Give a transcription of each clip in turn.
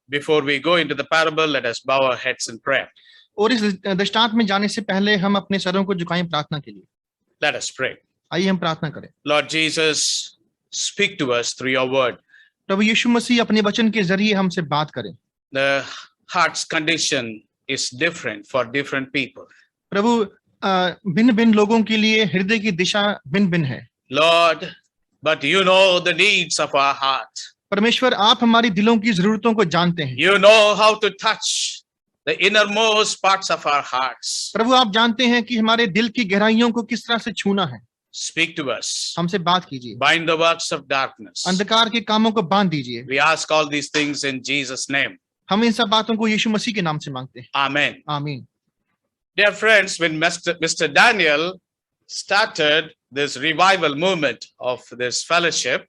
Before we go into the parable, let us bow our heads in prayer. और इस दृष्टांत में जाने से पहले हम अपने सरों को झुकाएं प्रार्थना के लिए। Let us pray. आइए हम प्रार्थना करें। Lord Jesus, speak to us through your word. प्रभु यीशु मसीह अपने वचन के जरिए हमसे बात करें। The heart's condition is different for different people. प्रभु भिन्न भिन्न लोगों के लिए हृदय की दिशा भिन्न भिन्न है। Lord, but you know the needs of our heart. परमेश्वर, आप हमारी दिलों की जरूरतों को जानते हैं। You know how to touch the innermost parts of our hearts. प्रभु, आप जानते हैं कि हमारे दिल की गहराइयों को किस तरह से छूना है। Speak to us. हमसे बात कीजिए। Bind the works of darkness. अंधकार के कामों को बांध दीजिए। We ask all these things in Jesus' name. हम इन सब बातों को यीशु मसीह के नाम से मांगते हैं। Amen. आमीन। Dear friends, when Mr. Daniel started this revival movement of this fellowship,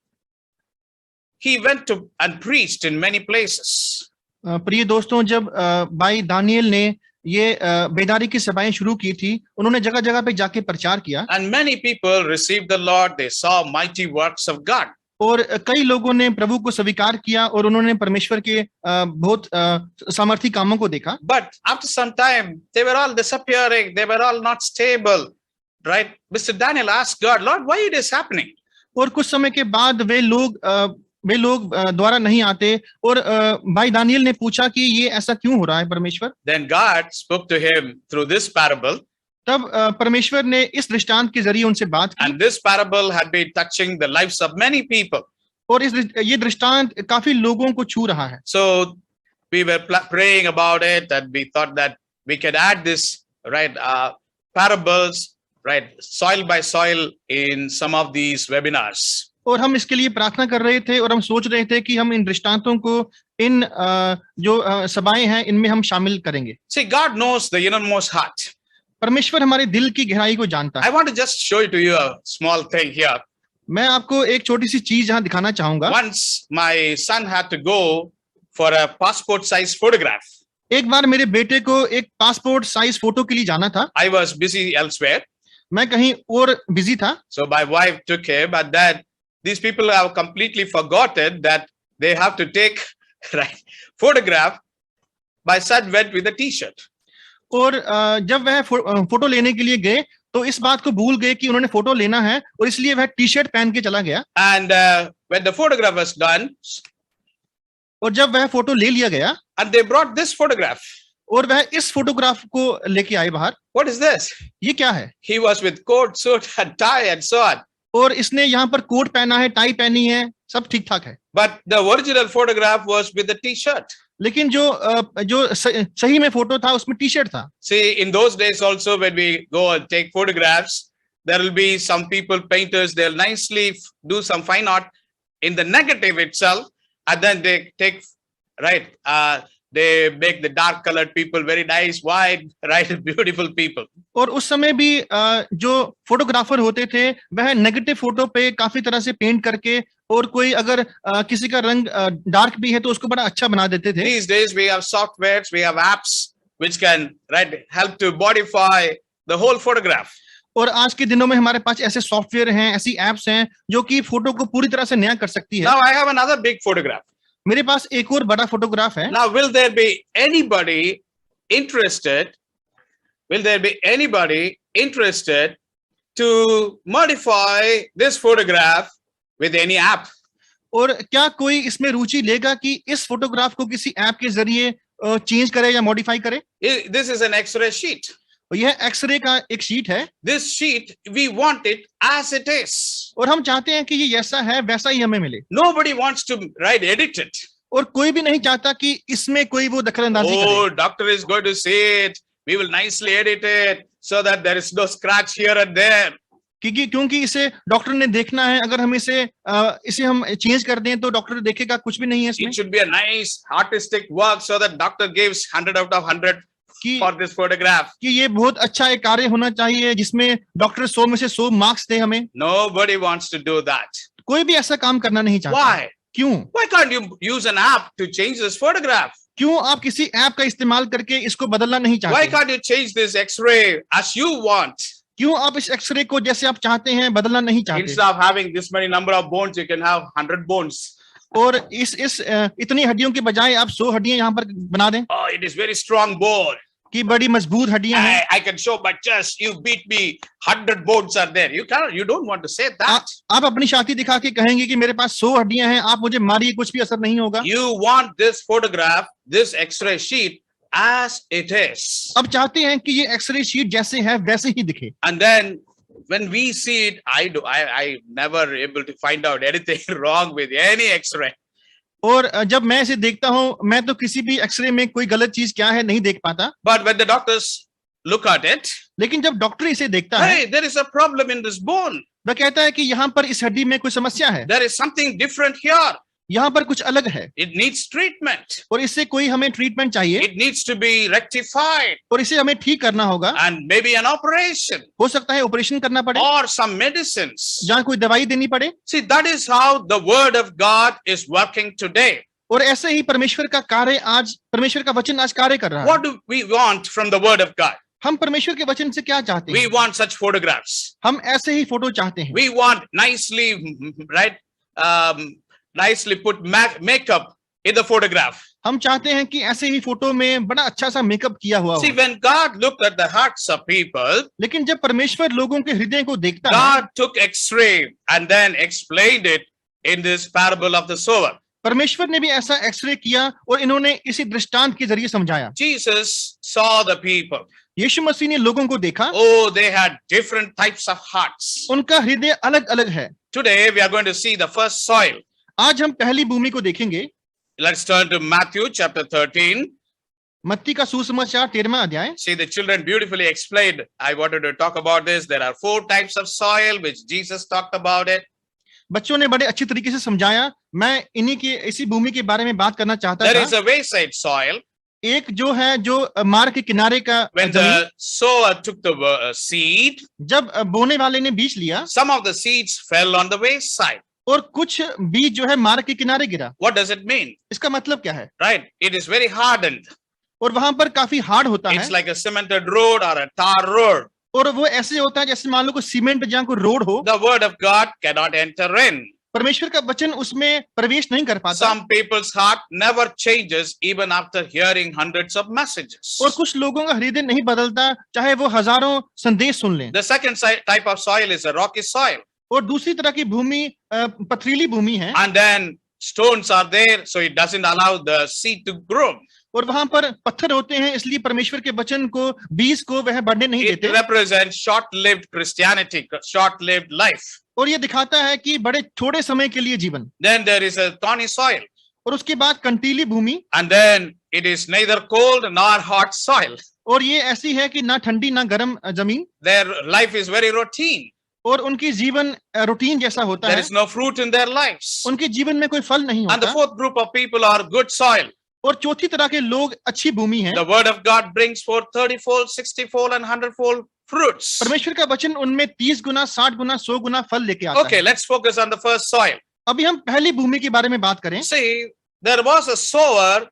he went to and preached in many places. प्रिय दोस्तों, जब भाई दानियल ने ये बेदारी की सभाएं शुरू की थी, उन्होंने जगह जगह पे जाके प्रचार किया। And many people received the Lord. They saw mighty works of God. और कई लोगों ने प्रभु को स्वीकार किया और उन्होंने परमेश्वर के बहुत सामर्थी कामों को देखा। But after some time, they were all disappearing. They were all not stable. Right? Mr. Daniel asked God, Lord, why it is happening? और कुछ समय के बाद वे लोग द्वारा नहीं आते और भाई दानियल ने पूछा कि ये ऐसा क्यों हो रहा है परमेश्वर। Then God spoke to him through this parable. तब परमेश्वर ने इस दृष्टांत के जरिए उनसे बात की। And this parable had been touching the lives of many people. और ये दृष्टांत काफी लोगों को छू रहा है। So we were praying about it, and we thought that we could add this parables, right, soil by soil, in some of these webinars. और हम इसके लिए प्रार्थना कर रहे थे और हम सोच रहे थे कि हम इन दृष्टांतों को इन जो सभाएं हैं इनमें हम शामिल करेंगे। See, God knows the innermost heart. परमेश्वर हमारे दिल की गहराई को जानता है। I want to just show to you a small thing here. मैं आपको एक छोटी सी चीज यहाँ दिखाना चाहूंगा। Once my son had to go for a passport size photograph. एक बार मेरे बेटे को एक पासपोर्ट साइज फोटो के लिए जाना था। I was busy elsewhere. मैं कहीं और बिजी था। So my wife took him, and then these people have completely forgotten that they have to take right photograph. My son went with a t-shirt. और जब वह फोटो लेने के लिए गए तो इस बात को भूल गए कि उन्होंने फोटो लेना है और इसलिए वह टी शर्ट पहन के चला गया। And when the photograph was done, और जब वह फोटो ले लिया गया, and they brought this photograph. और वह इस फोटोग्राफ को लेके आए बाहर। What is this? ये क्या है? He was with coat, suit, and tie, and so on. और इसने यहाँ पर कोट पहना है, टाई पहनी है, सब ठीक ठाक है। But the original photograph was with the t-shirt. लेकिन जो सही में फोटो था उसमें टी शर्ट था। See, in those days also, when we go and take photographs, there will be some people, painters, they'll nicely do some fine art in the negative itself, and then they take, right, they make the dark colored people very nice, white, right, beautiful people. और उस समय भी जो photographer होते थे वह negative photo पे काफी तरह से पेंट करके, और कोई अगर किसी का रंग डार्क भी है तो उसको बड़ा अच्छा बना देते थे। These days we have softwares, we have apps which can, right, help to modify the whole photograph. और आज के दिनों में हमारे पास ऐसे सॉफ्टवेयर हैं, ऐसी एप्स हैं जो कि फोटो को पूरी तरह से नया कर सकती है। Now I have another big photograph. मेरे पास एक और बड़ा फोटोग्राफ है। Now will there be anybody interested? Will there be anybody interested to modify this photograph with any app? और क्या कोई इसमें रुचि लेगा कि इस फोटोग्राफ को किसी ऐप के जरिए चेंज करे या मॉडिफाई करे? This is an X-ray sheet. और यह एक्सरे का एक शीट है। This sheet, we want it as it is. और हम चाहते हैं कि ये जैसा है वैसा ही हमें मिले। Nobody wants to, right, edit it. और कोई भी नहीं चाहता कि इसमें कोई वो दखलंदाजी करे। Oh, doctor is going to see it. We will nicely edit it so that there is no scratch here and there. क्योंकि इसे डॉक्टर ने देखना है, अगर हम इसे हम चेंज कर दें तो डॉक्टर देखेगा कुछ भी नहीं है इसमें। It should be a nice artistic work so that doctor gives 100 out of 100 for this photograph. कि ये बहुत अच्छा एक कार्य होना चाहिए जिसमें डॉक्टर 100 में से 100 मार्क्स दे हमें। Nobody wants to do that. कोई भी ऐसा काम करना नहीं चाहता। Why? क्यों? Why can't you use an app to change this photograph? क्यों आप किसी ऐप का इस्तेमाल करके इसको बदलना नहीं चाहते? Why can't you change this X-ray as you want? क्यों आप इस एक्सरे को जैसे आप चाहते हैं बदलना नहीं चाहते? Instead of having this many number of bones, you can have 100 bones. और इस इतनी हड्डियों के बजाय आप 100 हड्डियां यहाँ पर बना दें Oh, it is very strong bone. कि बड़ी मजबूत हड्डियां हैं. I can show my chest. You beat me. 100 bones are there. You cannot. You don't want to say that. आप अपनी छाती दिखा के कहेंगे कि मेरे पास 100 हड्डियां हैं, आप मुझे मारिए, कुछ भी असर नहीं होगा. You want this photograph, this X-ray sheet, as it is. अब चाहते हैं कि ये एक्सरे शीट जैसे है वैसे ही दिखे. And then when we see it, I never able to find out anything wrong with any X-ray. और जब मैं इसे देखता हूं, मैं तो किसी भी एक्सरे में कोई गलत चीज क्या है नहीं देख पाता. But when the doctors look at it, लेकिन जब डॉक्टर इसे देखता है, hey, there is a problem in this bone. वह कहता है कि यहाँ पर इस हड्डी में कोई समस्या है, There is something different here. यहाँ पर कुछ अलग है It needs treatment. और इससे कोई हमें ट्रीटमेंट चाहिए It needs to be rectified और इसे हमें ठीक करना होगा. and maybe an operation हो सकता है ऑपरेशन करना पड़े, or some medicines. जहाँ कोई दवाई देनी पड़े. See, that is how the word of God is working today. और ऐसे ही परमेश्वर का कार्य आज, परमेश्वर का वचन आज कार्य कर रहा है. What do we want from the word of God? हम परमेश्वर के वचन से क्या चाहते We हैं? want such photographs. हम ऐसे ही फोटो चाहते हैं. We want nicely, right, nicely put makeup in the photograph. हम चाहते हैं कि ऐसे ही फोटो में बड़ा अच्छा सा मेकअप किया हुआ See, हो. when God looked at the hearts of people, लेकिन जब परमेश्वर लोगों के हृदय को देखता है, God took X-ray and then explained it in this parable of the sower. परमेश्वर ने भी ऐसा एक्सरे किया और इन्होंने इसी दृष्टांत के जरिए समझाया. Jesus saw the people. यीशु मसीह ने लोगों को देखा, Oh, they had different types of hearts. उनका हृदय अलग अलग है. Today, we are going to see the first soil. आज हम पहली भूमि को देखेंगे. Let's turn to Matthew chapter 13. मत्ती का सुसमाचार 13वां अध्याय. See, the children beautifully explained. I wanted to talk about this. There are 4 types of soil, which Jesus talked about it. बच्चों ने बड़े अच्छी तरीके से समझाया. मैं इन्हीं की इसी भूमि के बारे में बात करना चाहता There था. is a wayside soil. एक जो है जो मार्ग के किनारे का When जमीन, the sower took the seed, जब बोने वाले ने बीज लिया some of the seeds fell on the wayside. और कुछ बीज जो है मार्ग के किनारे गिरा. What does it mean? इसका मतलब क्या है? Right? It is very hardened. और वहां पर काफी हार्ड होता है It's like a cemented road or a tar road. और वो ऐसे होता है जैसे मान लो कोई सीमेंट जहाँ कोई रोड हो, The word of God cannot enter in. परमेश्वर का वचन उसमें प्रवेश नहीं कर पाता. Some people's heart never changes even after hearing hundreds of messages. और कुछ लोगों का हृदय नहीं बदलता चाहे वो हजारों संदेश सुन लें. The second type of soil is a rocky soil. और दूसरी तरह की भूमि पथरीली भूमि है And then stones are there, so it doesn't allow the seed to grow. और वहां पर पत्थर होते हैं, इसलिए परमेश्वर के वचन को, बीज को वह बढ़ने नहीं It देते. represents short-lived Christianity, short-lived life. और ये दिखाता है कि बड़े थोड़े समय के लिए जीवन. Then there is a thorny soil. और उसके बाद कंटीली भूमि. And then it is neither cold nor hot soil. और ये ऐसी है कि ना ठंडी ना गर्म जमीन. Their life is very routine. और उनकी जीवन रूटीन जैसा होता There है. is no fruit in their lives. उनके जीवन में कोई फल नहीं And the होता. fourth group of people are good soil. और चौथी तरह के लोग अच्छी भूमि हैं. The word of God brings forth 30-fold, 60-fold, and 100-fold fruits. परमेश्वर का वचन उनमें 30 गुना, 60 गुना, 100 गुना फल लेके आता Okay, है. let's focus on the first soil. अभी हम पहली भूमि के बारे में बात करें. See, there was a sower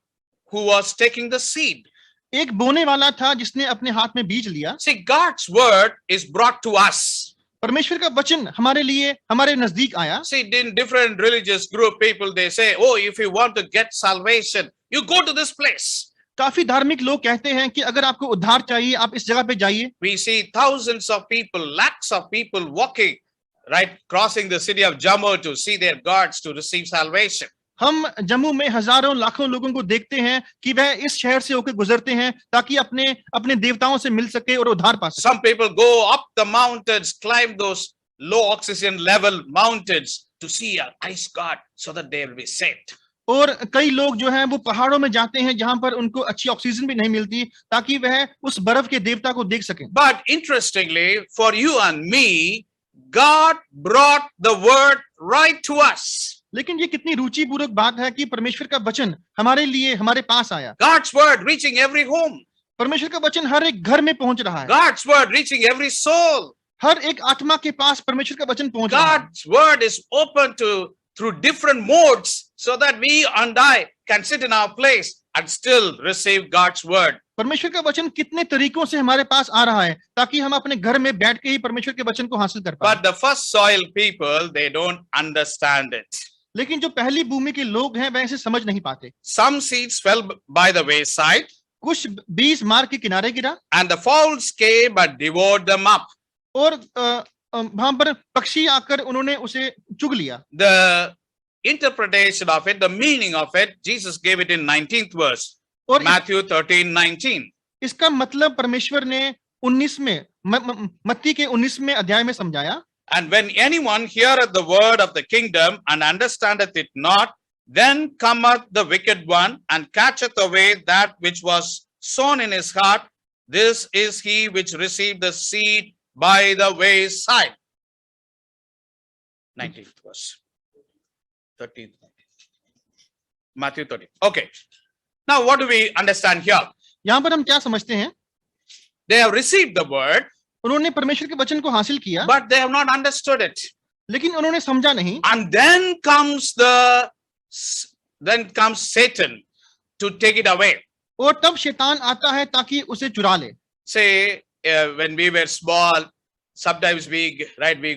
who was taking the seed. एक बोने वाला था जिसने अपने हाथ में बीज लिया. See, God's word is brought to us. परमेश्वर का वचन हमारे लिए, हमारे नजदीक आया. See, in different religious group, people, they say, oh, if you want to get salvation, you go to this place. काफी धार्मिक लोग कहते हैं कि अगर आपको उद्धार चाहिए आप इस जगह पे जाइए. We see thousands of people, lakhs of people walking, right, crossing the city of Jammu to see their gods to receive salvation. हम जम्मू में हजारों लाखों लोगों को देखते हैं कि वह इस शहर से होकर गुजरते हैं ताकि अपने अपने देवताओं से मिल सके और उद्धार पा सके. Some people go up the mountains, climb those low oxygen level mountains to see an ice god so that they will be saved. और कई लोग जो हैं वो पहाड़ों में जाते हैं जहां पर उनको अच्छी ऑक्सीजन भी नहीं मिलती ताकि वह उस बर्फ के देवता को देख सकें. But interestingly, for you and me, God brought the word right to us. लेकिन ये कितनी रुचिपूर्वक बात है कि परमेश्वर का वचन हमारे लिए हमारे पास आया. God's word reaching every home. परमेश्वर का वचन हर एक घर में पहुंच रहा है. God's word reaching every soul. हर एक आत्मा के पास परमेश्वर का वचन पहुंच रहा है. God's word is open through different modes so that we and I can sit in our place and still receive God's word. परमेश्वर का वचन कितने तरीकों से हमारे पास आ रहा है ताकि हम अपने घर में बैठ के ही परमेश्वर के वचन को हासिल कर पाए. But the first soil people, they don't understand it. लेकिन जो पहली भूमि के लोग हैं वह इसे समझ नहीं पाते। Some seeds fell by the wayside, कुछ बीज मार्ग के किनारे गिरा and the fowls came and devoured them up. और वहां पर पक्षी आकर उन्होंने उसे चुग लिया। The interpretation of it, the meaning of it, Jesus gave it in 19th verse, और Matthew 13:19. इसका मतलब परमेश्वर ने 19वें मत्ती के 19वें अध्याय में समझाया। And when anyone heareth the word of the kingdom and understandeth it not, then cometh the wicked one and catcheth away that which was sown in his heart. This is he which received the seed by the wayside. 19th verse. 13th. Matthew 13. Okay. Now what do we understand here? यहाँ पर हम क्या समझते हैं? They have received the word, उन्होंने परमेश्वर के वचन को हासिल किया, but they have not understood it. लेकिन उन्होंने समझा नहीं। And then comes Satan to take it away. और तब शैतान आता है ताकि उसे चुरा ले। Say, when we were small, sometimes we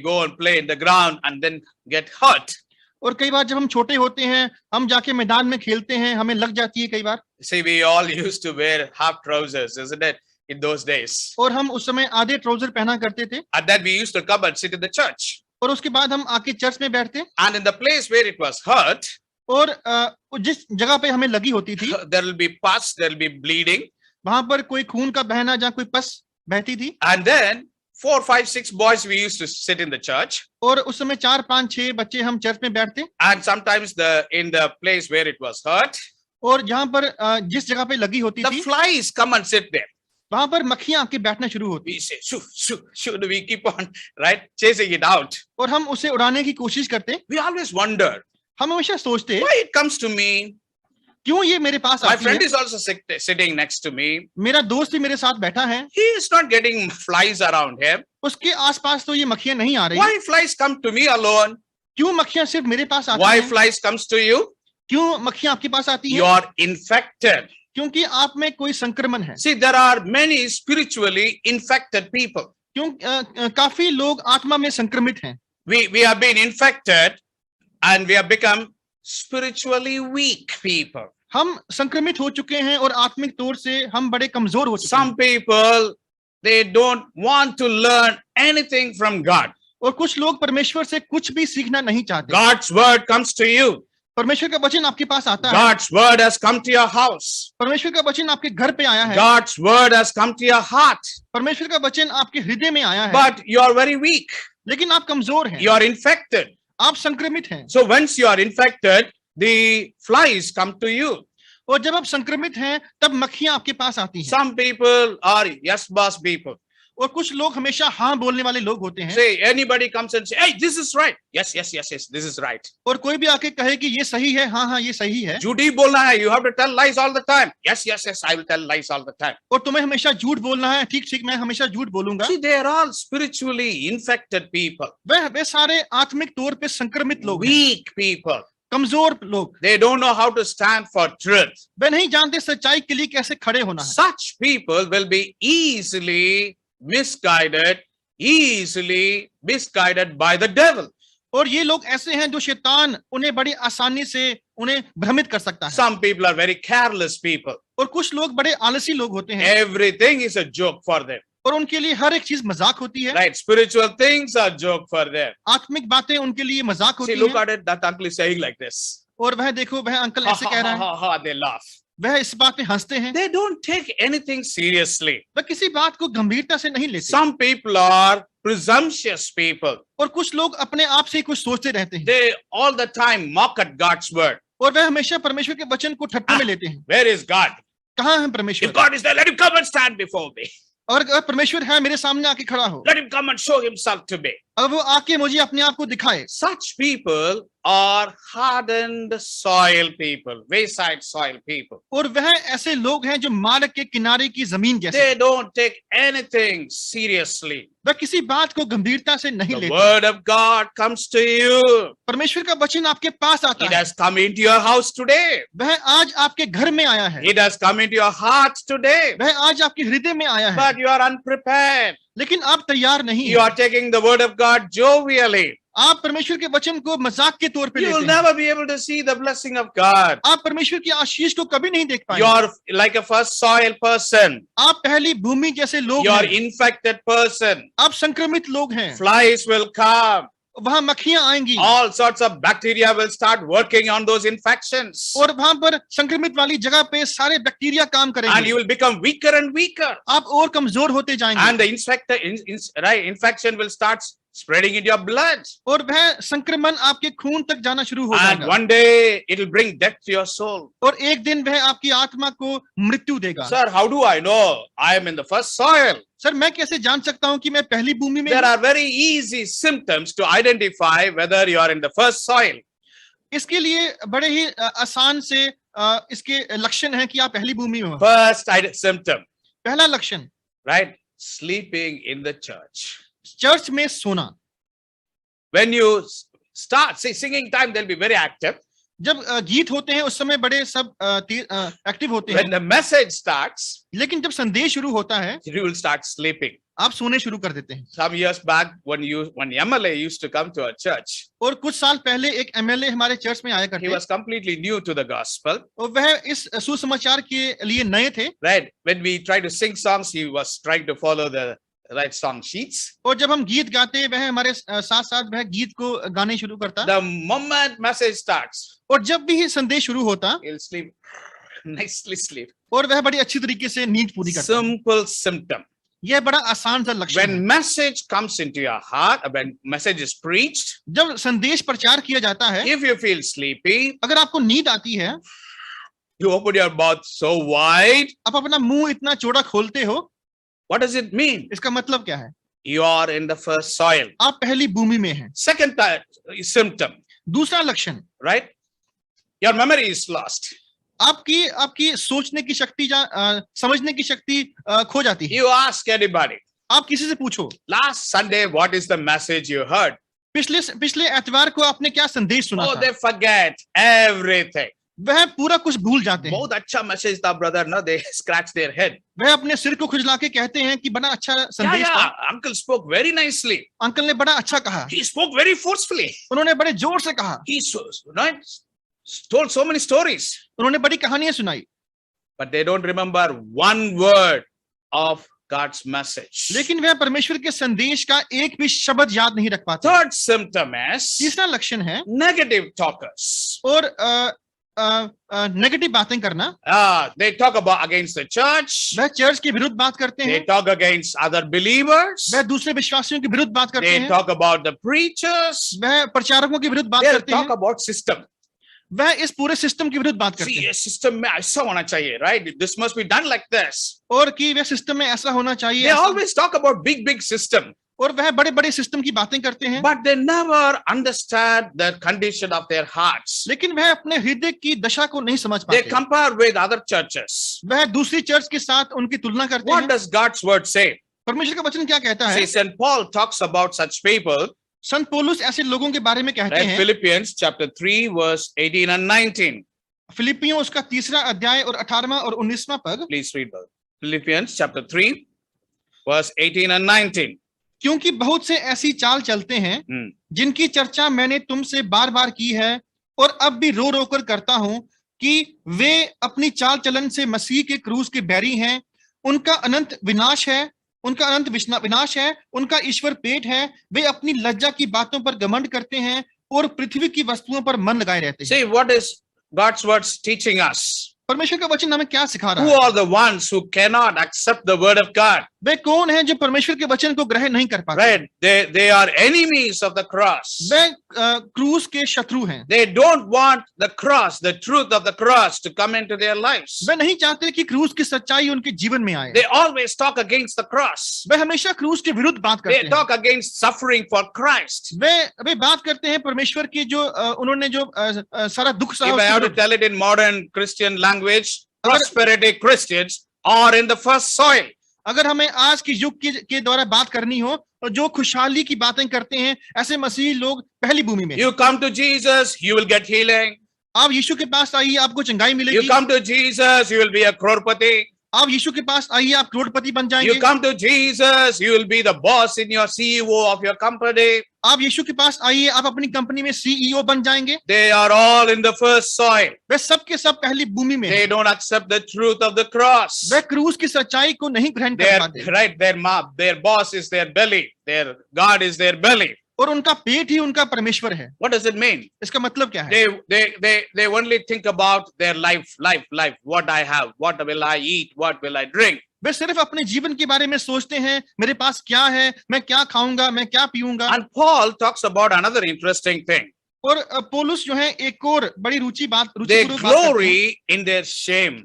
go and play in the ground and then get hurt. और कई बार जब हम छोटे होते हैं, हम जाके मैदान में खेलते हैं, हमें लग जाती है कई बार। See, we all used to wear half trousers, isn't it, in those days? और हम उस समय आधे ट्राउजर पहना करते थे। And then we used to come and sit in the church. और उसके बाद हम आके चर्च में बैठते। And in the place where it was hurt, और जिस जगह पे हमें लगी होती थी, there will be pus, there will be bleeding. वहां पर कोई खून का बहना या कोई पस बहती थी। And then 4, 5, 6 boys we used to sit in the church. और उस समय 4, 5, 6 बच्चे हम चर्च में बैठते। And sometimes in the place where it was hurt, और जहां पर जिस जगह पे लगी होती the थी, flies come and sit there. वहां पर मक्खियां आके बैठना शुरू होती। We say, shoo, shoo, shoo, we keep on, chasing it out. और हम उसे उड़ाने की कोशिश करते। We always wonder, हम हमेशा सोचते why it comes to me? क्यों ये मेरे पास My आती friend है? is also sitting next to me. मेरा दोस्त भी मेरे साथ बैठा है, He is not getting flies around him. उसके आसपास तो ये मक्खियां नहीं आ रही। Why flies come to me alone? क्यों मक्खियां सिर्फ मेरे पास आती Why हैं? flies comes to you? क्यों मक्खियां आपके पास आती You हैं? are infected. क्योंकि आप में कोई संक्रमण है। See, there are many spiritually infected people. काफी लोग आत्मा में संक्रमित हैं। We have been infected and we have become spiritually weak people. हम संक्रमित हो चुके हैं और आत्मिक तौर से हम बड़े कमजोर हो चुके हैं। Some people, they don't want to learn anything from God. और कुछ लोग परमेश्वर से कुछ भी सीखना नहीं चाहते। God's word comes to you. परमेश्वर का वचन आपके पास आता है। God's word has come to your house. परमेश्वर का वचन आपके घर पे आया है। God's word has come to your heart. परमेश्वर का वचन आपके हृदय में आया है। But you are very weak. लेकिन आप कमजोर हैं। You are infected. आप संक्रमित हैं। So once you are infected, the flies come to you. और जब आप संक्रमित हैं, तब मक्खियां आपके पास आती हैं। Some people are yes boss people. और कुछ लोग हमेशा हाँ बोलने वाले लोग होते हैं। Say anybody comes and say, hey, this is right. Yes, this is right. और कोई भी आके कहे कि ये सही है, हाँ ये सही है। झूठी बोलना है, you have to tell lies all the time. Yes, I will tell lies all the time. और तुम्हें हमेशा झूठ बोलना है। ठीक मैं हमेशा झूठ बोलूंगा। See, they are all spiritually infected people. वे सारे आत्मिक तौर पे संक्रमित लोग हैं। Weak people. कमजोर लोग। They don't know how to stand for truth. वे नहीं जानते सच्चाई के लिए कैसे खड़े होना है। Such people will be easily misguided by the devil. और ये लोग ऐसे हैं जो शैतान उन्हें बड़ी आसानी से उन्हें भ्रमित कर सकता है। Some people are very careless people. और कुछ लोग बड़े आलसी लोग होते हैं। Everything is a joke for them. और उनके लिए हर एक चीज मजाक होती है। Right, spiritual things are joke for them. आत्मिक बातें उनके लिए मजाक होती See, हैं। look at it, that uncle is saying like this. और वह देखो, वह अंकल Ha, ऐसे ha, कह रहा ha, है। ha, ha, they laugh. वह इस बात पे हंसते हैं। They don't take anything seriously. वह किसी बात को गंभीरता से नहीं लेते। Some people are presumptuous people. और कुछ लोग अपने आप से ही कुछ सोचते रहते हैं। They all the time mock at God's word. और वह हमेशा परमेश्वर के वचन को ठट्ठे में लेते हैं। Where is God? कहाँ है परमेश्वर? If God is there, let him come and stand before me. और अगर परमेश्वर है, मेरे सामने आके खड़ा हो। Let him come and show himself to me. अब वो आके मुझे अपने आप को दिखाए। Such people are hardened soil people, wayside soil people. और वह ऐसे लोग हैं जो मार्ग के किनारे की जमीन जैसे। They don't take anything seriously. वह किसी बात को गंभीरता से नहीं The लेते। word of God comes to you. परमेश्वर का वचन आपके पास आता It है। has come into your house today. वह आज आपके घर में आया है। It has come into your heart today. वह आज आपके हृदय में आया है। But you are unprepared. लेकिन आप तैयार नहीं You हैं। are taking the word of God jovially. आप परमेश्वर के वचन को मजाक के तौर पे You will लेते हैं। never be able to see the blessing of God. आप परमेश्वर की आशीष को कभी नहीं देख You पाएंगे। are like a first soil person. आप पहली भूमि जैसे लोग You are हैं। infected person. आप संक्रमित लोग हैं। Flies will come. वहां मक्खियां आएंगी All sorts of bacteria will start working on those infections. और वहां पर संक्रमित वाली जगह पे सारे बैक्टीरिया काम And करेंगे। you will become weaker and weaker. आप और कमजोर होते जाएंगे And the infection will start spreading in your blood. और वह संक्रमण आपके खून तक जाना शुरू हो And जाएगा one day it will bring death to your soul. और एक दिन वह आपकी आत्मा को मृत्यु देगा। Sir, how do I know I am in the first soil? Sir, मैं कैसे जान सकता हूं कि मैं पहली भूमि में There हूं? are very easy symptoms to identify whether you are in the first soil. इसके लिए बड़े ही आसान से इसके लक्षण हैं कि आप पहली भूमि में हो। First symptom, पहला लक्षण, right? Sleeping in the church. Church में सोना। When you start, see, singing time, they'll be very active. जब गीत होते हैं उस समय बड़े सब एक्टिव होते When हैं, the message starts, लेकिन जब संदेश शुरू होता है you will start sleeping. आप सोने शुरू कर देते हैं। Some years back, when MLA used to come to our church, और कुछ साल पहले एक एमएलए हमारे चर्च में आया he करते was completely new to the gospel, और वह इस सुसमाचार के लिए नए थे right? When we tried to sing songs, he was trying to follow the right song sheets. और जब हम गीत गाते वह हमारे साथ साथ वह गीत को गाने शुरू करता The moment message starts, और जब भी ये संदेश शुरू होता he'll sleep, nicely sleep. और वह बड़ी अच्छी तरीके से नींद पूरी करता। Simple symptom. यह बड़ा आसान सा लक्षण When है। message comes into your heart, when message is preached, जब संदेश प्रचार किया जाता है, if you feel sleepy, अगर आपको नींद आती है, you open your mouth so wide. आप अपना मुंह इतना चौड़ा खोलते हो, What does it mean? इसका मतलब क्या है? You are in the first soil. आप पहली भूमि में हैं। Second symptom, दूसरा लक्षण, right? Your memory is lost. आपकी सोचने की शक्ति समझने की शक्ति खो जाती है। You ask anybody, आप किसी से पूछो, last Sunday, what is the message you heard? पिछले एतवार को आपने क्या संदेश सुना Oh, था? they forget everything. वह पूरा कुछ भूल जाते हैं। बहुत अच्छा मैसेज था brother, no? They scratch their head. वह अपने सिर को खुजला के कहते हैं कि बड़ा अच्छा Yeah, संदेश था। yeah, uncle spoke very nicely. Uncle ने बड़ा अच्छा कहा, He spoke very forcefully. उन्होंने बड़े जोर से कहा, He told so many stories, उन्होंने बड़ी कहानियां सुनाई, but they don't remember one word of God's message. लेकिन वह परमेश्वर के संदेश का एक भी शब्द याद नहीं रख पाते। Third symptom is तीसरा लक्षण है negative talkers. और नेगेटिव बातें करना। They talk about against the church. वह चर्च के विरुद्ध बात करते They हैं, talk against other believers. वह दूसरे विश्वासियों के विरुद्ध बात करते They हैं, talk about the preachers. वह प्रचारकों के विरुद्ध बात They करते talk हैं, about system. वह इस पूरे सिस्टम के विरुद्ध बात करते See, हैं a system में ऐसा होना चाहिए, right? This must be done like this. और कि वह सिस्टम में ऐसा होना चाहिए, They ऐसा, always talk about big system, और वह बड़े बड़े सिस्टम की बातें करते हैं, but they never understand the condition of their hearts. लेकिन वह अपने हृदय की दशा को नहीं समझ They पाते। compare with other churches. वह दूसरी चर्च के साथ उनकी तुलना करते What हैं। does God's word say? परमेश्वर का वचन क्या कहता See, है? St. Paul talks about such people, संत पौलुस ऐसे लोगों के बारे में कहते right? हैं, Philippians chapter 3, verse 18 and 19. फिलिपियों उसका 3रा अध्याय और 18वां और 19वां पद, Please read that. Philippians chapter 3, verse 18 and 19. क्योंकि बहुत से ऐसी चाल चलते हैं जिनकी चर्चा मैंने तुमसे बार बार की है और अब भी रो रो कर करता हूं कि वे अपनी चाल चलन से मसीह के क्रूस के बैरी हैं, उनका अनंत विनाश है, उनका ईश्वर पेट है, वे अपनी लज्जा की बातों पर घमंड करते हैं और पृथ्वी की वस्तुओं पर मन लगाए रहते हैं। See, what is God's words teaching us? परमेश्वर का वचन हमें क्या सिखा रहा Who है? are the ones who cannot accept the word of God? वे कौन हैं जो परमेश्वर के वचन को ग्रहण नहीं कर पाते? Right? They are enemies of the cross. वे क्रूस के शत्रु हैं। They don't want the cross, the truth of the cross to come into their lives. वे नहीं चाहते कि क्रूस की सच्चाई उनके जीवन में आए। They always talk against the cross. वे हमेशा क्रूस के विरुद्ध बात They करते हैं। talk against suffering for Christ. वे बात करते हैं परमेश्वर की जो उन्होंने जो सारा दुख सहा If I उसके have to विरुद्ध। tell it in modern Christian language, prosperity Christians are in the first soil. अगर हमें आज की युग के द्वारा बात करनी हो तो जो खुशहाली की बातें करते हैं ऐसे मसीही लोग पहली भूमि में। You come to Jesus, you will get healing. आप यीशु के पास आइए, आपको चंगाई You मिलेगी। come to Jesus, you will be a crorepati. आप यीशु के पास आइए, आप करोड़पति बन जाएंगे। You come to Jesus, you will be the boss in your CEO of your company. आप यीशु के पास आइए, आप अपनी कंपनी में सीईओ बन जाएंगे। They are all in the first soil. वे सब के सब पहली भूमि में They हैं। don't accept the truth of the cross. वे क्रूस की सच्चाई को नहीं ग्रहण कर पाते, Right, their boss is their belly. Their God is their belly. और उनका पेट ही उनका परमेश्वर है। What does it mean? इसका मतलब क्या है? They only think about their life. What I have, what will I eat, what will I drink. वे सिर्फ अपने जीवन के बारे में सोचते हैं, मेरे पास क्या है, मैं क्या खाऊंगा, मैं क्या पीऊंगा। And Paul talks about another interesting thing. और पौलुस जो है एक और बड़ी They रुचिपूर्वक बात करते हैं, glory in their shame.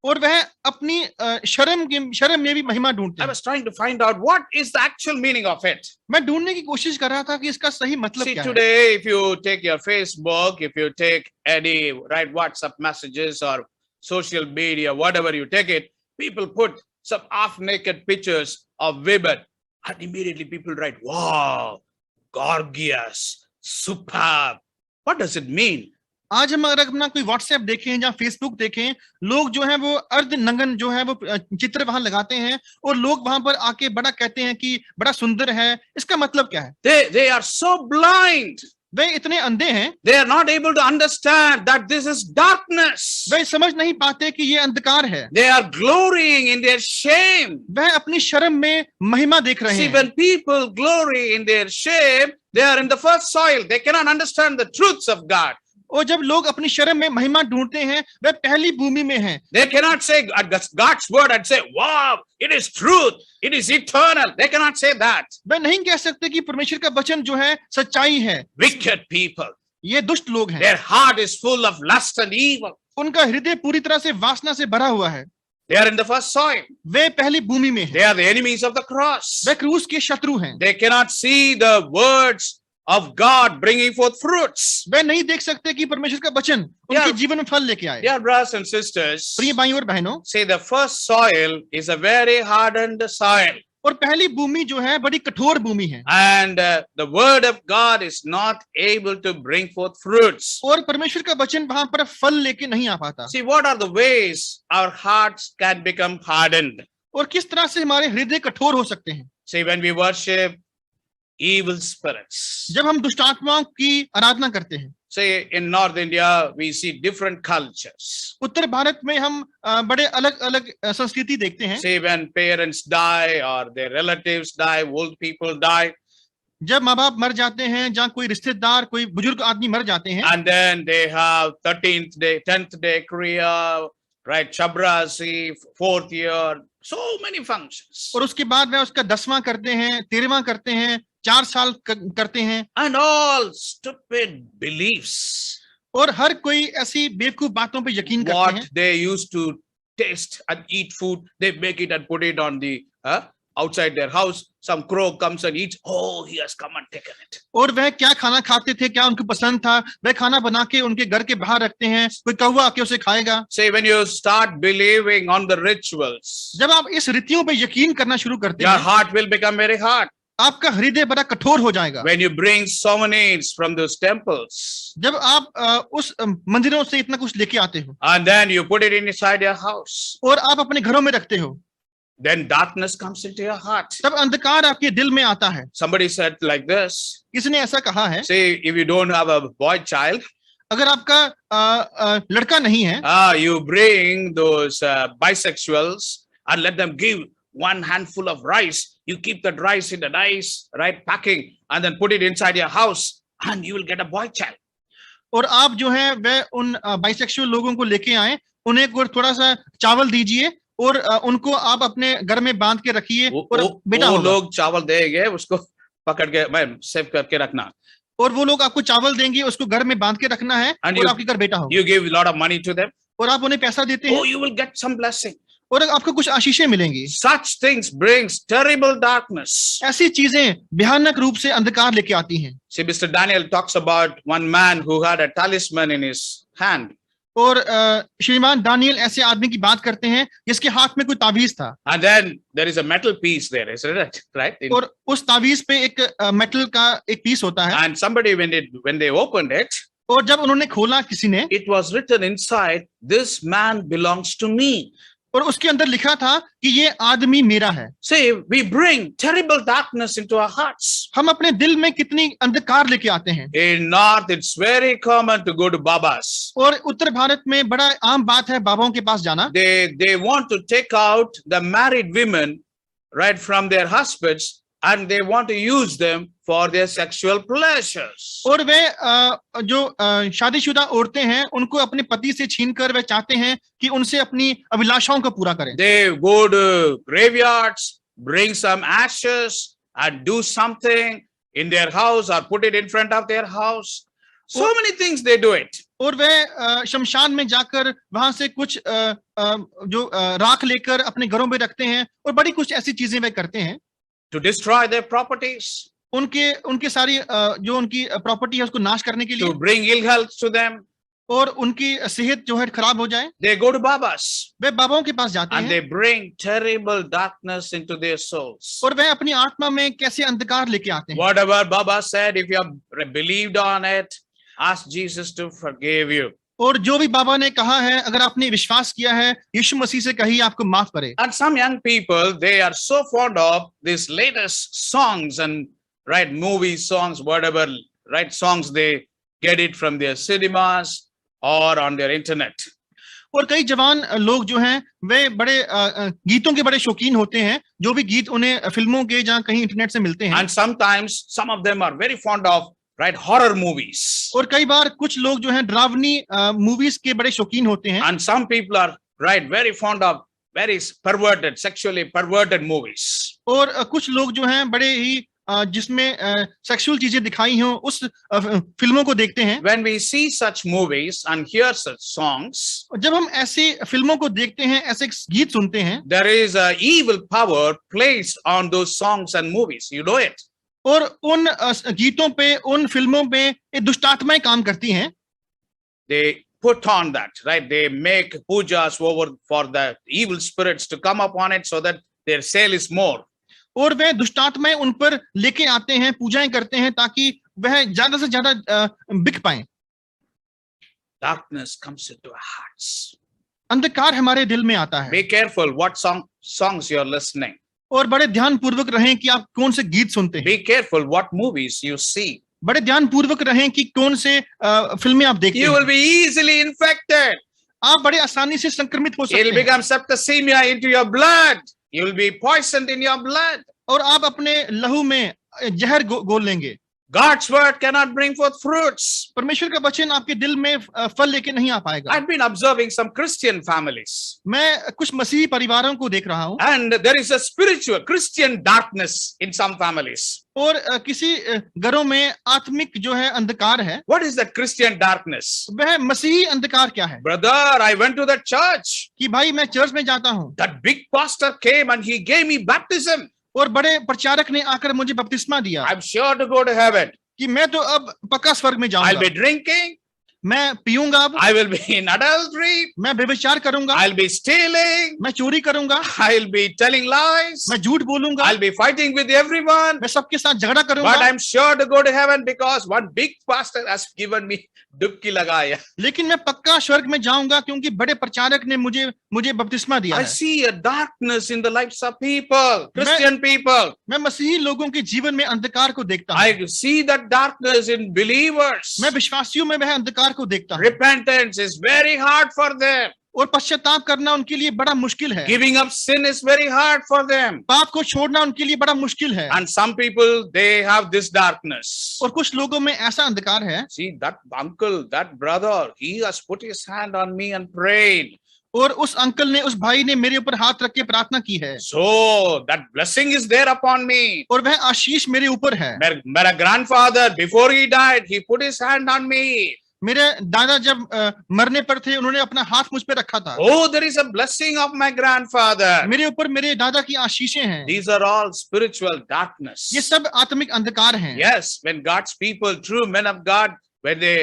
और वह अपनी शर्म में भी महिमा ढूंढते I हैं। was trying to find out what is the actual meaning of it. मैं ढूंढने की कोशिश कर रहा था कि इसका सही मतलब See, क्या है। today, if you take your Facebook, if you take any WhatsApp messages or social media, whatever you take it, people put some half-naked pictures of women, and immediately people write, "Wow, gorgeous, superb." What does it mean? आज हम अगर अपना कोई WhatsApp देखें या Facebook देखें, लोग जो है वो अर्ध नंगन जो है वो चित्र वहां लगाते हैं, और लोग वहां पर आके बड़ा कहते हैं कि बड़ा सुंदर है। इसका मतलब क्या है? They are so blind. वे इतने अंधे हैं, They are not able to understand that this is darkness. वे समझ नहीं पाते कि ये अंधकार है। They are glorying in their shame. वह अपनी शर्म में महिमा देख रहे See, हैं। when people glory in their shame, they are in the first soil. They cannot understand the truths of God. और जब लोग अपनी शर्म में महिमा ढूंढते हैं, वे पहली भूमि में हैं। They cannot say God's word and say, "Wow, it is truth, it is eternal." They cannot say that. वे नहीं कह सकते कि परमेश्वर का वचन जो है सच्चाई है। Wicked people. ये दुष्ट लोग हैं, Their heart is full of lust and evil. उनका हृदय पूरी तरह से वासना से भरा हुआ है। They are in the first soil. वे पहली भूमि में हैं। They are the enemies of the cross. वे क्रूस के शत्रु हैं। They cannot see the words of God bringing forth fruits. वे नहीं देख सकते कि परमेश्वर का वचन उनके जीवन में फल लेके आए। Dear brothers and sisters, प्रिय भाइयों और बहनों, say the first soil is a very hardened soil. और पहली भूमि जो है बड़ी कठोर भूमि है, And the word of God is not able to bring forth fruits. और परमेश्वर का वचन वहां पर फल लेके नहीं आ पाता। See, what are the ways our hearts can become hardened? और किस तरह से हमारे हृदय कठोर हो सकते हैं? See, when we worship evil spirits. जब हम दुष्टात्माओं की आराधना करते हैं। Say, in North India, we see different cultures. उत्तर भारत में हम बड़े अलग अलग संस्कृति देखते हैं। See, when parents die or their relatives die, old people die, जब माँ बाप मर जाते हैं, जहाँ कोई रिश्तेदार, कोई बुजुर्ग आदमी मर जाते हैं, and then they have 13th day, 10th day Kriya, right? Chabrasi, 4th year, so many functions. और उसके बाद वह उसका 10वां करते हैं, 13वां करते हैं, 4 साल करते हैं, And all stupid beliefs. और हर कोई ऐसी बेवकूफ बातों पे यकीन करते हैं। What they used to taste and eat food, they make it and put it on the outside their house. Some crow comes and eats. Oh, he has come and taken it. और वह क्या खाना खाते थे, क्या उनको पसंद था, वह खाना बना के उनके घर के बाहर रखते हैं, कोई कौवा आके उसे खाएगा। Say, when you start believing on the rituals, जब आप इस रीतियों पे यकीन करना शुरू करते your हैं, heart will become very hard. आपका हृदय बड़ा कठोर हो जाएगा। When you bring souvenirs from those temples, जब आप उस मंदिरों से इतना कुछ लेके आते हो and then you put it inside your house, और आप अपने घरों में रखते हो, then darkness comes into your heart. तब अंधकार आपके दिल में आता है। Somebody said like this. किसने ऐसा कहा है? Say, if you don't have a boy child, अगर आपका लड़का नहीं है, you bring those bisexuals and let them give one handful of rice. You keep that rice in a nice, right, packing, and then put it inside your house, and you will get a boy child. और आप जो है वह उन bisexual लोगों को लेके आए, उन्हें थोड़ा सा चावल दीजिए और उनको आप अपने घर में बांध के रखिए और बेटा वो होगा। लोग चावल देंगे, उसको पकड़ के मैं सेव करके रखना। और वो लोग आपको चावल देंगे, उसको घर में बांध के रखना है और आपके घर बेटा होगा। You give a lot of money to them. और आप उन्हें पैसा देते हैं। Oh, you will get some blessing. और आपको कुछ आशीषें मिलेंगी। Such things brings terrible darkness. ऐसी चीजें भयानक रूप से अंधकार लेके आती हैं। See, Mr. Daniel talks about one man who had a talisman in his hand. और श्रीमान दानियल ऐसे आदमी की बात करते हैं जिसके हाथ में कोई तावीज था। And then there is a metal piece there, isn't it? Right? और उस तावीज पे एक मेटल का एक पीस होता है। And somebody, when they opened it, और जब उन्होंने खोला किसी ने, it was written inside, "This man belongs to me." और उसके अंदर लिखा था कि ये आदमी मेरा है। See, we bring terrible darkness into our hearts. हम अपने दिल में कितनी अंधकार लेके आते हैं। In North, it's very common to go to Babas. और उत्तर भारत में बड़ा आम बात है बाबाओं के पास जाना। They want to take out the married women right from their husbands and they want to use them for their sexual pleasures. और वे जो शादीशुदा औरतें हैं उनको अपने पति से छीनकर वे चाहते हैं कि उनसे अपनी अभिलाषाओं को पूरा करें। They go to graveyards, bring some ashes and do something in their house or put it in front of their house. So many things they do it. और वे शमशान में जाकर वहां से कुछ जो राख लेकर अपने घरों में रखते हैं और बड़ी कुछ ऐसी चीजें वे करते हैं To destroy their properties, उनके सारी जो उनकी प्रॉपर्टी है उसको नाश करने के to लिए bring ill health to them. और उनकी सेहत जो है खराब हो जाए। They go to Babas वे बाबाओं के पास जाते and हैं they bring terrible darkness into their souls. और वह अपनी आत्मा में कैसे अंधकार लेके आते हैं। Whatever Baba said, if you have believed on it, ask Jesus to forgive you. और जो भी बाबा ने कहा है अगर आपने विश्वास किया है यीशु मसीह से कहिए आपको माफ करे। And some young people, they are so fond of these latest songs and right movie songs, whatever right songs they get it from their cinemas or on their internet. और कई जवान लोग जो हैं वे बड़े गीतों के बड़े शौकीन होते हैं, जो भी गीत उन्हें फिल्मों के जहाँ कहीं इंटरनेट से मिलते हैं। And sometimes some of them are very fond of right horror movies. और कई बार कुछ लोग जो हैं डरावनी मूवीज के बड़े शौकीन होते हैं। And some people are right very fond of very perverted, sexually perverted movies. और कुछ लोग जो हैं बड़े ही जिसमें सेक्सुअल चीजें दिखाई हों उस फिल्मों को देखते हैं। When we see such movies and hear such songs, जब हम ऐसी फिल्मों को देखते हैं, ऐसे गीत सुनते हैं, there is a evil power placed on those songs and movies. You know it. और उन गीतों पे, उन फिल्मों पे ये दुष्टात्माएं काम करती हैं। They put on that, right? They make pujas over for the evil spirits to come upon it so that their sale is more. और वे दुष्टात्माएं उन पर लेके आते हैं, पूजाएं करते हैं ताकि वह ज्यादा से ज्यादा बिक पाए। Darkness comes into our hearts. अंधकार हमारे दिल में आता है। Be careful what songs you are listening. और बड़े ध्यान पूर्वक रहें कि आप कौन से गीत सुनते हैं। Be careful what movies you see. बड़े ध्यान पूर्वक रहें कि कौन से फिल्में आप देखते You हैं। will be easily infected. आप बड़े आसानी से संक्रमित हो It will सकते हैं become septicemia into your blood. You will be poisoned in your blood. और आप अपने लहू में जहर घोल लेंगे। God's word cannot bring forth fruits. परमेश्वर का वचन आपके दिल में फल लेके नहीं आ पाएगा। I've been observing some Christian families. मैं कुछ मसीही परिवारों को देख रहा हूँ And there is a spiritual Christian darkness in some families. और किसी घरों में आत्मिक जो है अंधकार है। What is that Christian darkness? वह मसीही अंधकार क्या है? Brother, I went to the church. कि भाई मैं चर्च में जाता हूँ That big pastor came and he gave me baptism. और बड़े प्रचारक ने आकर मुझे बपतिस्मा दिया I'm sure to go to heaven. कि मैं तो अब पक्का स्वर्ग में I'll जाऊंगा। be drinking. मैं पीऊंगा, अब I will be in adultery. मैं व्यभिचार करूंगा, I'll be stealing. मैं चोरी करूंगा, I'll be telling lies. मैं झूठ बोलूंगा, I'll be fighting with everyone. मैं सबके साथ झगड़ा But करूंगा। I'm sure to go to heaven because one big pastor has given me डुबकी लगाया. लेकिन मैं पक्का स्वर्ग में जाऊंगा क्योंकि बड़े प्रचारक ने मुझे बपतिस्मा दिया I है। see a darkness in the lives of people, Christian people. मैं मसीही लोगों के जीवन में अंधकार को देखता हूँ। I see that darkness in believers. मैं विश्वासियों में वह अंधकार को देखता हूँ Repentance is very hard for them. और पश्चाताप करना उनके लिए बड़ा मुश्किल है। Giving up sin is very hard for them. पाप को छोड़ना उनके लिए बड़ा मुश्किल है। And some people, they have this darkness. और कुछ लोगों में ऐसा अंधकार है। See, that uncle, that brother, he has put his hand on me and prayed. और उस अंकल ने, उस भाई ने मेरे ऊपर हाथ रख के प्रार्थना की है। So, that blessing is there upon me. और वह आशीष मेरे ऊपर है। My grandfather, before he died, he put his hand on me. मेरे दादा जब मरने पर थे उन्होंने अपना हाथ मुझ पे रखा था। Oh, there is a blessing of my grandfather. मेरे ऊपर मेरे दादा की आशीषें हैं। These are all spiritual darkness. ये सब आत्मिक अंधकार हैं। Yes, when God's people, true men of God, when they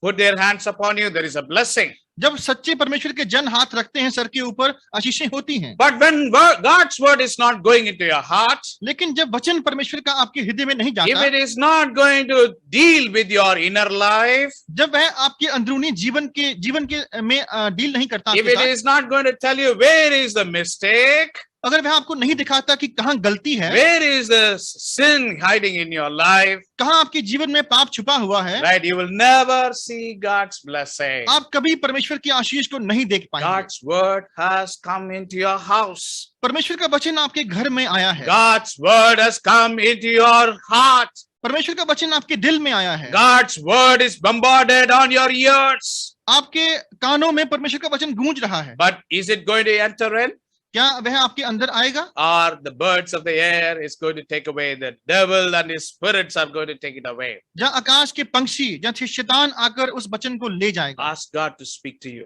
put their hands upon you, there is a blessing. जब सच्चे परमेश्वर के जन हाथ रखते हैं सर के ऊपर, आशीषें होती हैं। But when God's word is not going into your heart, लेकिन जब वचन परमेश्वर का आपके हृदय में नहीं if जाता, it is not going to deal with your inner life, जब वह आपके अंदरूनी जीवन के में डील नहीं करता, if it is not going to tell you where is the mistake, अगर वह आपको नहीं दिखाता कि कहाँ गलती है, where is the sin hiding in your life, कहाँ आपके जीवन में पाप छुपा हुआ है, right, you will never see God's blessing. आप कभी परमेश्वर की आशीष को नहीं देख पाएंगे। God's word has come into your house. परमेश्वर का वचन आपके घर में आया है, God's word has come into your heart. परमेश्वर का वचन आपके दिल में आया है, God's word is bombarded on your ears. आपके कानों में परमेश्वर का वचन गूंज रहा है। But is it going to enter in? क्या वह आपके अंदर आएगा? Or the birds of the air is going to take away, the devil and his spirits are going to take it away? जहाँ आकाश के पंछी, जहाँ शैतान आकर उस वचन को ले जाएगा। Ask God to speak to you.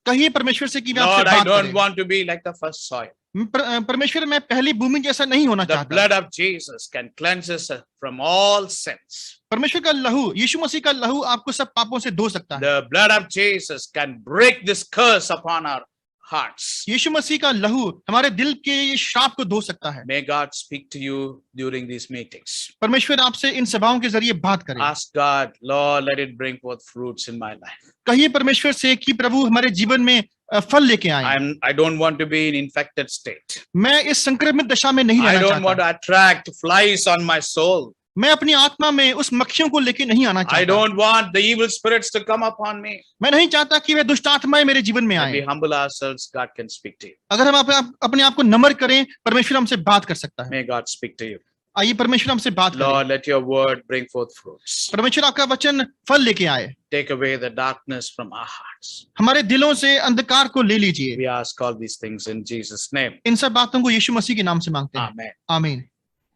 कहिए परमेश्वर से कि वे आपसे Lord, I बात don't करें। want to be like the first soil. परमेश्वर, मैं पहली भूमि जैसा नहीं होना The चाहता। blood of Jesus can cleanse us from all sins. परमेश्वर का लहू, यीशु मसीह का लहू आपको सब पापों से धो सकता है। The blood of Jesus can break this curse upon our hearts. यीशु मसीह का लहू हमारे दिल के ये श्राप को धो सकता है। May God speak to you during these meetings. परमेश्वर आपसे इन सभाओं के जरिए बात करे। Ask God, Lord, let it bring forth fruits in my life. कहिए परमेश्वर से कि प्रभु हमारे जीवन में फल लेके आए। I don't want to be in infected state. मैं इस संक्रमित दशा में नहीं I रहना don't want चाहता। to attract flies on my soul. मैं अपनी आत्मा में उस मक्खियों को लेके नहीं आना I चाहता। don't want the evil spirits to come upon me. मैं नहीं चाहता कि वे दुष्ट आत्माएं मेरे जीवन में When we आए। humble ourselves, God can speak to you. अगर हम अपने आप को नम्र करें, परमेश्वर हमसे बात कर सकता है। May God speak to you. आइए परमेश्वर हमसे बात करें। Lord, let your word bring forth fruits. परमेश्वर आपका वचन फल लेके आए। Take away the darkness from our hearts. हमारे दिलों से अंधकार को ले लीजिए। We ask all these things in Jesus' name. इन सब बातों को यीशु मसीह के नाम से मांगते हैं। Amen. आमीन।